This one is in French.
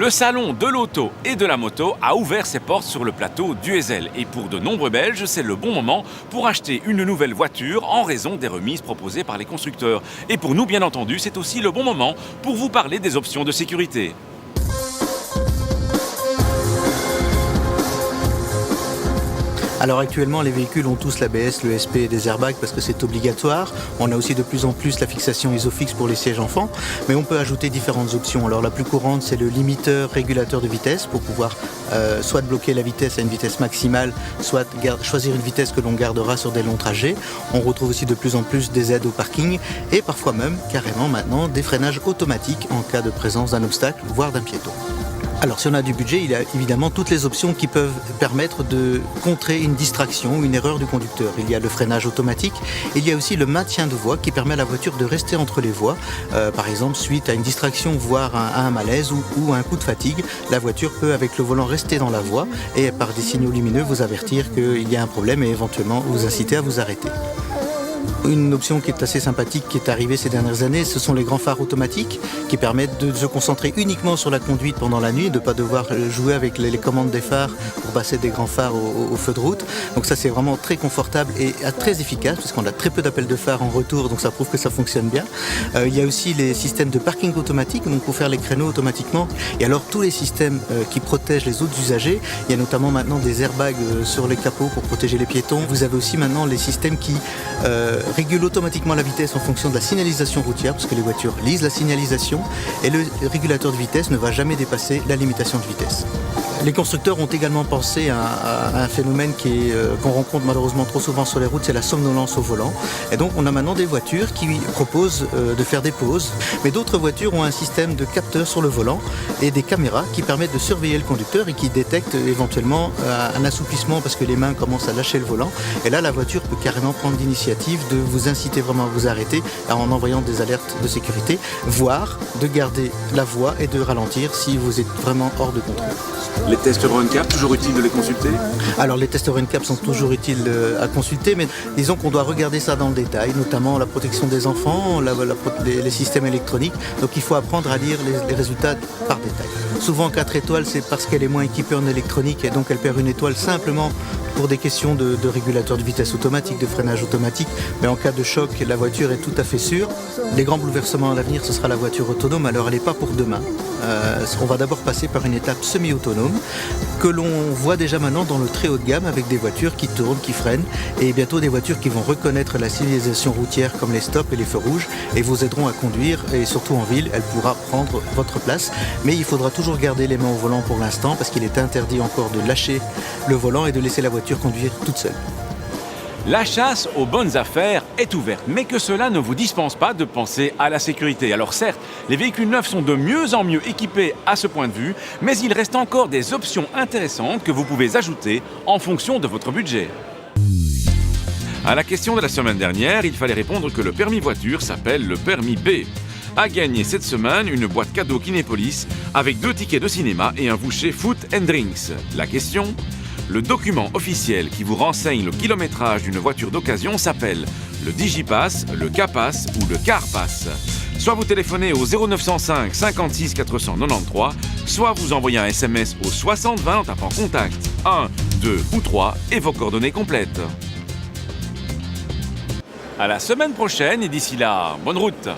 Le salon de l'auto et de la moto a ouvert ses portes sur le plateau d'Uezel. Et pour de nombreux Belges, c'est le bon moment pour acheter une nouvelle voiture en raison des remises proposées par les constructeurs. Et pour nous, bien entendu, c'est aussi le bon moment pour vous parler des options de sécurité. Alors actuellement, les véhicules ont tous l'ABS, le SP et des airbags parce que c'est obligatoire. On a aussi de plus en plus la fixation ISOFIX pour les sièges enfants, mais on peut ajouter différentes options. Alors la plus courante, c'est le limiteur régulateur de vitesse pour pouvoir soit bloquer la vitesse à une vitesse maximale, soit choisir une vitesse que l'on gardera sur des longs trajets. On retrouve aussi de plus en plus des aides au parking et parfois même, carrément maintenant, des freinages automatiques en cas de présence d'un obstacle, voire d'un piéton. Alors si on a du budget, il y a évidemment toutes les options qui peuvent permettre de contrer une distraction ou une erreur du conducteur. Il y a le freinage automatique, il y a aussi le maintien de voie qui permet à la voiture de rester entre les voies. Par exemple, suite à une distraction, voire à un malaise ou à un coup de fatigue, la voiture peut avec le volant rester dans la voie et par des signaux lumineux vous avertir qu'il y a un problème et éventuellement vous inciter à vous arrêter. Une option qui est assez sympathique, qui est arrivée ces dernières années, ce sont les grands phares automatiques qui permettent de se concentrer uniquement sur la conduite pendant la nuit, de ne pas devoir jouer avec les commandes des phares pour passer des grands phares au feu de route. Donc ça c'est vraiment très confortable et très efficace parce qu'on a très peu d'appels de phare en retour, donc ça prouve que ça fonctionne bien. Il y a aussi les systèmes de parking automatique, donc pour faire les créneaux automatiquement. Et alors tous les systèmes qui protègent les autres usagers, il y a notamment maintenant des airbags sur les capots pour protéger les piétons. Vous avez aussi maintenant les systèmes qui régule automatiquement la vitesse en fonction de la signalisation routière, parce que les voitures lisent la signalisation et le régulateur de vitesse ne va jamais dépasser la limitation de vitesse. Les constructeurs ont également pensé à un phénomène qu'on rencontre malheureusement trop souvent sur les routes, c'est la somnolence au volant. Et donc on a maintenant des voitures qui proposent de faire des pauses, mais d'autres voitures ont un système de capteurs sur le volant et des caméras qui permettent de surveiller le conducteur et qui détectent éventuellement un assouplissement parce que les mains commencent à lâcher le volant. Et là la voiture peut carrément prendre l'initiative de vous inciter vraiment à vous arrêter en envoyant des alertes de sécurité, voire de garder la voie et de ralentir si vous êtes vraiment hors de contrôle. Les tests Euro NCAP, toujours utile de les consulter? Alors les tests Euro NCAP sont toujours utiles à consulter, mais disons qu'on doit regarder ça dans le détail, notamment la protection des enfants, les systèmes électroniques. Donc il faut apprendre à lire les résultats par détail. Souvent 4 étoiles, c'est parce qu'elle est moins équipée en électronique et donc elle perd une étoile simplement pour des questions de régulateur de vitesse automatique, de freinage automatique. Mais en cas de choc, la voiture est tout à fait sûre. Les grands bouleversements à l'avenir, ce sera la voiture autonome. Alors elle n'est pas pour demain. On va d'abord passer par une étape semi-autonome que l'on voit déjà maintenant dans le très haut de gamme avec des voitures qui tournent, qui freinent et bientôt des voitures qui vont reconnaître la signalisation routière comme les stops et les feux rouges et vous aideront à conduire et surtout en ville, elle pourra prendre votre place. Mais il faudra toujours garder les mains au volant pour l'instant parce qu'il est interdit encore de lâcher le volant et de laisser la voiture conduire toute seule. La chasse aux bonnes affaires est ouverte, mais que cela ne vous dispense pas de penser à la sécurité. Alors certes, les véhicules neufs sont de mieux en mieux équipés à ce point de vue, mais il reste encore des options intéressantes que vous pouvez ajouter en fonction de votre budget. À la question de la semaine dernière, il fallait répondre que le permis voiture s'appelle le permis B. A gagné cette semaine une boîte cadeau Kinépolis avec 2 tickets de cinéma et un boucher Food and Drinks. La question ? Le document officiel qui vous renseigne le kilométrage d'une voiture d'occasion s'appelle le Digipass, le Capass ou le Carpass. Soit vous téléphonez au 0905 56 493, soit vous envoyez un SMS au 6020 en tapant contact 1, 2 ou 3 et vos coordonnées complètes. À la semaine prochaine et d'ici là, bonne route!